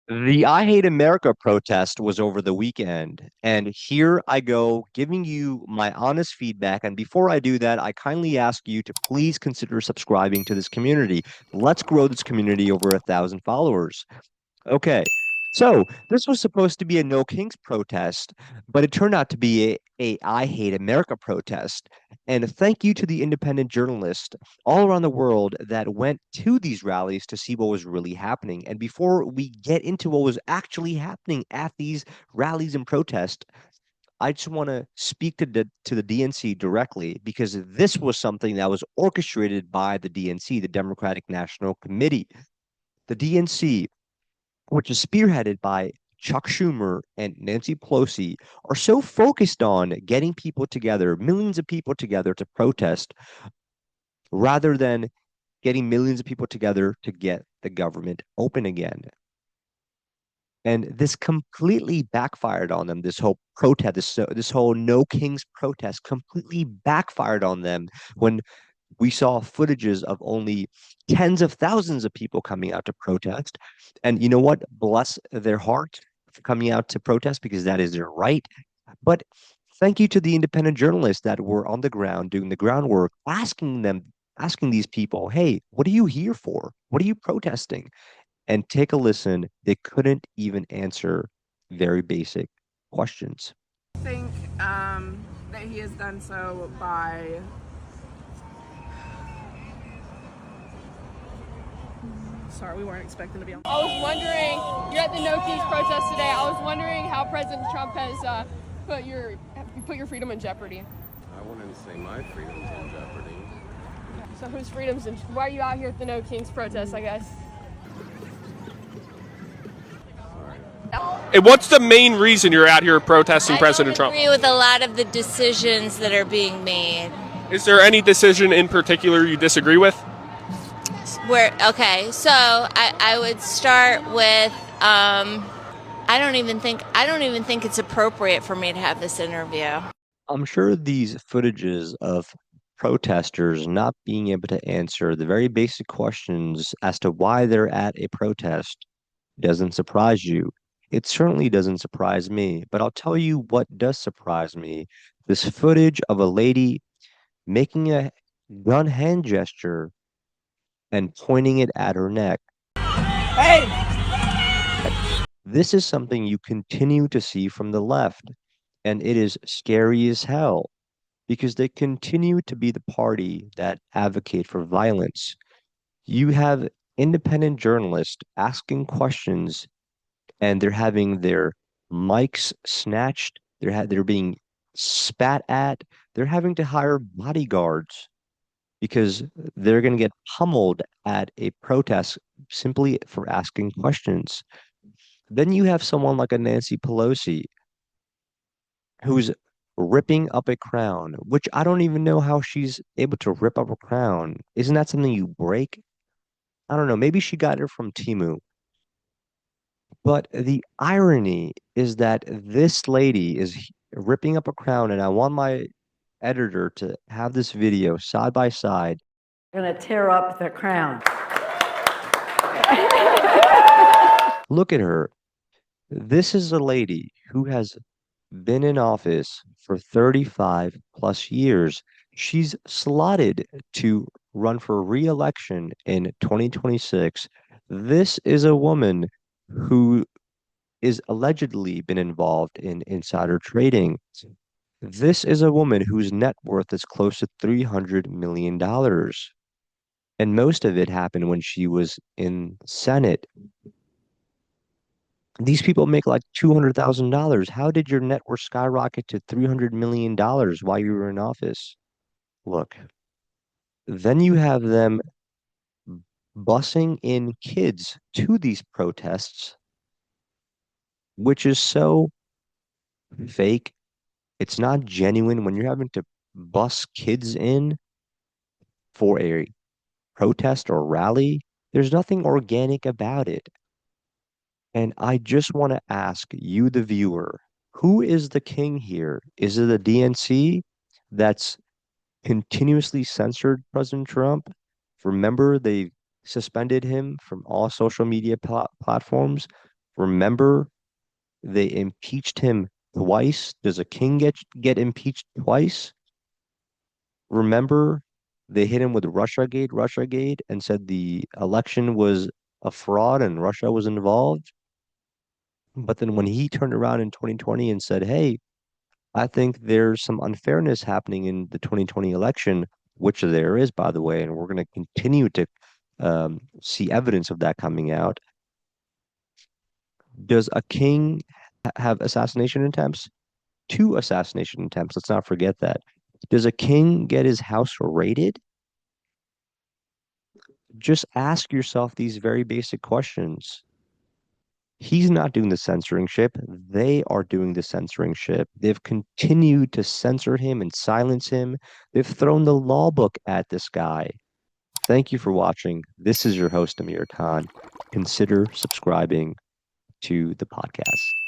The I Hate America protest was over the weekend, and here I go giving you my honest feedback. And before I do that, I kindly ask you to please consider subscribing to this community. Let's grow this community over 1,000 followers. Okay. So this was supposed to be a No Kings protest, but it turned out to be a I Hate America protest. And thank you to the independent journalists all around the world that went to these rallies to see what was really happening. And before we get into what was actually happening at these rallies and protests, I just want to speak to the DNC directly because this was something that was orchestrated by the DNC, the Democratic National Committee. The DNC, which is spearheaded by Chuck Schumer and Nancy Pelosi, are so focused on getting people together, millions of people together to protest, rather than getting millions of people together to get the government open again. And this completely backfired on them. This whole protest, this whole No Kings protest, completely backfired on them when we saw footages of only tens of thousands of people coming out to protest. And you know what? Bless their heart for coming out to protest because that is their right. But thank you to the independent journalists that were on the ground doing the groundwork, asking these people, hey, what are you here for? What are you protesting? And take a listen. They couldn't even answer very basic questions. I think that he has done so by sorry, we weren't expecting to be on. I was wondering, you're at the No Kings protest today. I was wondering how President Trump has put your freedom in jeopardy. I wouldn't say my freedom's in jeopardy. So whose freedom's in? Why are you out here at the No Kings protest? I guess. And what's the main reason you're out here protesting President Trump? I agree with a lot of the decisions that are being made. Is there any decision in particular you disagree with? Okay, so I would start with I don't even think it's appropriate for me to have this interview. I'm sure these footages of protesters not being able to answer the very basic questions as to why they're at a protest doesn't surprise you. It certainly doesn't surprise me, but I'll tell you what does surprise me. This footage of a lady making a gun hand gesture and pointing it at her neck. Hey! This is something you continue to see from the left, and it is scary as hell because they continue to be the party that advocate for violence. You have independent journalists asking questions and they're having their mics snatched, they're being spat at, they're having to hire bodyguards because they're going to get pummeled at a protest simply for asking questions. Then you have someone like a Nancy Pelosi who's ripping up a crown, which I don't even know how she's able to rip up a crown. Isn't that something you break? I don't know. Maybe she got it from Timu. But the irony is that this lady is ripping up a crown, and I want my editor to have this video side by side. I'm going to tear up the crown. Look at her. This is a lady who has been in office for 35 plus years. She's slotted to run for re-election in 2026. This is a woman who is allegedly been involved in insider trading. This is a woman whose net worth is close to $300 million. And most of it happened when she was in Senate. These people make like $200,000. How did your net worth skyrocket to $300 million while you were in office? Look, then you have them busing in kids to these protests, which is so fake. It's not genuine when you're having to bus kids in for a protest or rally. There's nothing organic about it. And I just want to ask you, the viewer, who is the king here? Is it the DNC that's continuously censored President Trump? Remember, they suspended him from all social media platforms Remember, they impeached him twice. Does a king get impeached twice? Remember, they hit him with Russiagate, and said the election was a fraud and Russia was involved. But then when he turned around in 2020 and said, "Hey, I think there's some unfairness happening in the 2020 election," which there is, by the way, and we're going to continue to see evidence of that coming out. Does a king have assassination attempts? 2 assassination attempts. Let's not forget that. Does a king get his house raided? Just ask yourself these very basic questions. He's not doing the censoring ship. They are doing the censoring ship. They've continued to censor him and silence him. They've thrown the law book at this guy. Thank you for watching. This is your host, Amir Khan. Consider subscribing to the podcast.